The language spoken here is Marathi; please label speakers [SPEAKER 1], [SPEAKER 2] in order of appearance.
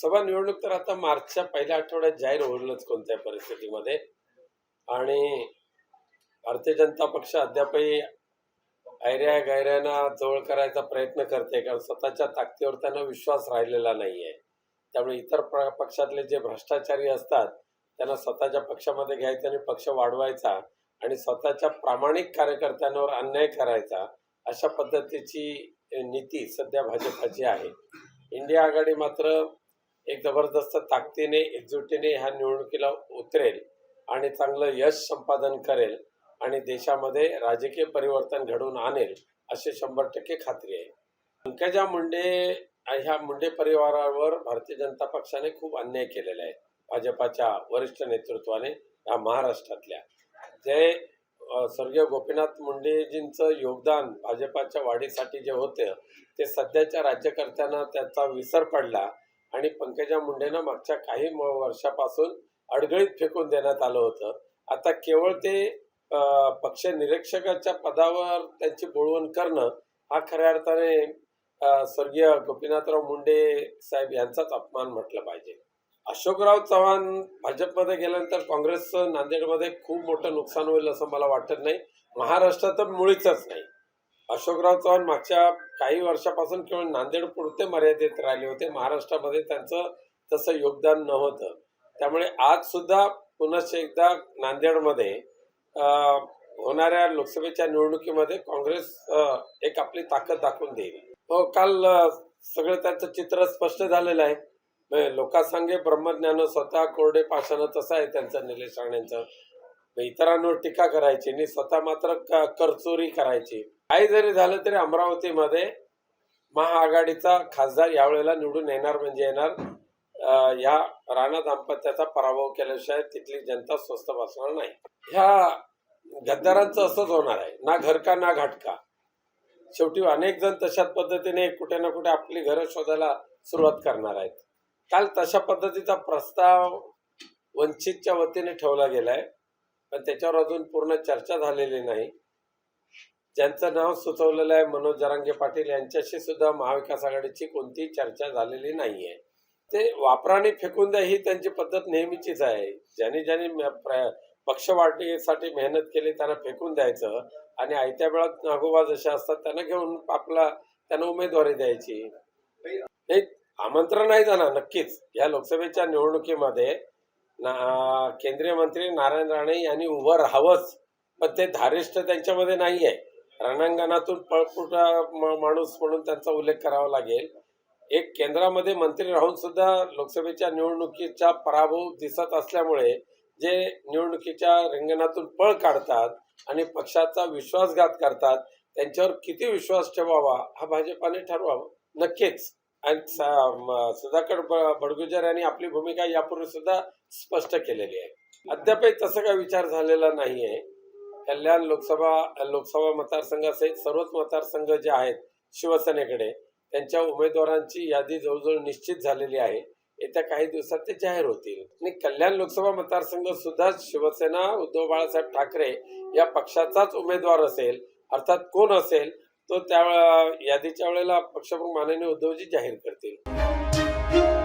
[SPEAKER 1] लोकसभा निवडणूक तर आता मार्चच्या पहिल्या आठवड्यात जाहीर होईलच कोणत्याही परिस्थितीमध्ये. आणि भारतीय जनता पक्ष अद्यापही ऐऱ्या-गैऱ्यांना जवळ करायचा प्रयत्न करते, कारण स्वतःच्या ताकदीवर त्यांना विश्वास राहिलेला नाहीये. त्यामुळे इतर पक्षातले जे भ्रष्टाचारी असतात त्यांना स्वतःच्या पक्षामध्ये घ्यायचं आणि पक्ष वाढवायचा आणि स्वतःच्या प्रामाणिक कार्यकर्त्यांवर अन्याय करायचा, अशा पद्धतीची नीती सध्या भाजपाची आहे. इंडिया आघाडी मात्र एक जबरदस्त ताकदीने, एकजुटीने ह्या निवडणुकीला उतरेल आणि चांगलं यश संपादन करेल आणि देशामध्ये राजकीय परिवर्तन घडवून आणेल, अशी 100% खात्री आहे. पंकजा मुंडे ह्या मुंडे परिवारावर भारतीय जनता पक्षाने खूप अन्याय केलेला आहे. भाजपाच्या वरिष्ठ नेतृत्वाने या महाराष्ट्रातल्या जे स्वर्गीय गोपीनाथ मुंडेजींचं योगदान भाजपाच्या वाढीसाठी जे होतं ते सध्याच्या राज्यकर्त्यांना त्याचा विसर पडला आणि पंकजा मुंडेंना मागच्या काही वर्षापासून अडगळीत फेकून देण्यात आलं होतं. आता केवळ ते पक्ष निरीक्षकाच्या पदावर त्यांची बोळवण करणं हा खऱ्या अर्थाने स्वर्गीय गोपीनाथराव मुंडे साहेब यांचाच अपमान म्हटलं पाहिजे. अशोकराव चव्हाण भाजपमध्ये गेल्यानंतर काँग्रेसचं नांदेडमध्ये खूप मोठं नुकसान होईल असं मला वाटत नाही. महाराष्ट्रात तर मुळीच नाही. अशोकराव चव्हाण मागच्या काही वर्षापासून केवळ नांदेड पुरते मर्यादित राहिले होते. महाराष्ट्रामध्ये त्यांचं तसं योगदान नव्हतं. त्यामुळे आज सुद्धा पुन्हा एकदा नांदेडमध्ये होणाऱ्या लोकसभेच्या निवडणुकीमध्ये काँग्रेस एक आपली ताकद दाखवून देईल. काल सगळं त्यांचं चित्र स्पष्ट झालेलं आहे. लोकांसांगे ब्रह्मज्ञान स्वतः कोरडे पाषाण, तसं आहे त्यांचं निलेश राणेंचं. इतरांवर टीका करायची आणि स्वतः मात्र करचोरी करायची. काही जरी झालं तरी अमरावतीमध्ये महाआघाडीचा खासदार यावेळेला निवडून येणार म्हणजे येणार. या राणा दाम्पत्याचा पराभव केल्याशिवाय तिथली जनता स्वस्थ बसणार नाही. ह्या गद्दारांचं असंच होणार आहे, ना घरका ना घाटका. शेवटी अनेक जण तशाच पद्धतीने कुठे ना कुठे आपली घरं शोधायला सुरुवात करणार आहेत. काल तशा पद्धतीचा प्रस्ताव वंचितच्या वतीने ठेवला गेलाय, पण त्याच्यावर अजून पूर्ण चर्चा झालेली नाही. ज्यांचं नाव सुचवलेलं आहे मनोज जरांगे पाटील, यांच्याशी सुद्धा महाविकास आघाडीची कोणतीही चर्चा झालेली नाहीये. ते वापराने फेकून द्या ही त्यांची पद्धत नेहमीचीच आहे. ज्यांनी पक्ष वाढीसाठी मेहनत केली त्यांना फेकून द्यायचं आणि आयत्या वेळात नागोबा जसे असतात त्यांना घेऊन त्यांना उमेदवारी द्यायची. नाही, आमंत्रण नाही जाणार नक्कीच. या लोकसभेच्या निवडणुकीमध्ये केंद्रीय मंत्री नारायण राणे यांनी उभं राहावंच, पण ते धारिष्ठ त्यांच्यामध्ये नाहीये. रणांगणातून पळपुटा माणूस म्हणून त्यांचा उल्लेख करावा लागेल. एक केंद्रामध्ये मंत्री राहून सुद्धा लोकसभेच्या निवडणुकीचा पराभव दिसत असल्यामुळे जे निवडणुकीच्या रिंगणातून पळ काढतात आणि पक्षाचा विश्वासघात करतात, त्यांच्यावर किती विश्वास ठेवावा हा भाजपाने ठरवावं. नक्कीच. आणि सुधाकर बडगुजर यांनी आपली भूमिका यापूर्वी सुद्धा स्पष्ट केलेली आहे. अद्यापही तसं काही विचार झालेला नाहीये. कल्याण लोकसभा मतदारसंघासहित सर्वच मतदारसंघ जे आहेत शिवसेनेकडे, त्यांच्या उमेदवारांची यादी जवळजवळ निश्चित झालेली आहे. येत्या काही दिवसात ते जाहीर होतील. आणि कल्याण लोकसभा मतदारसंघ सुद्धा शिवसेना उद्धव बाळासाहेब ठाकरे या पक्षाचाच उमेदवार असेल. अर्थात कोण असेल तो त्या यादीच्या वेळेला पक्षप्रमुख माननीय उद्धवजी जाहीर करतील.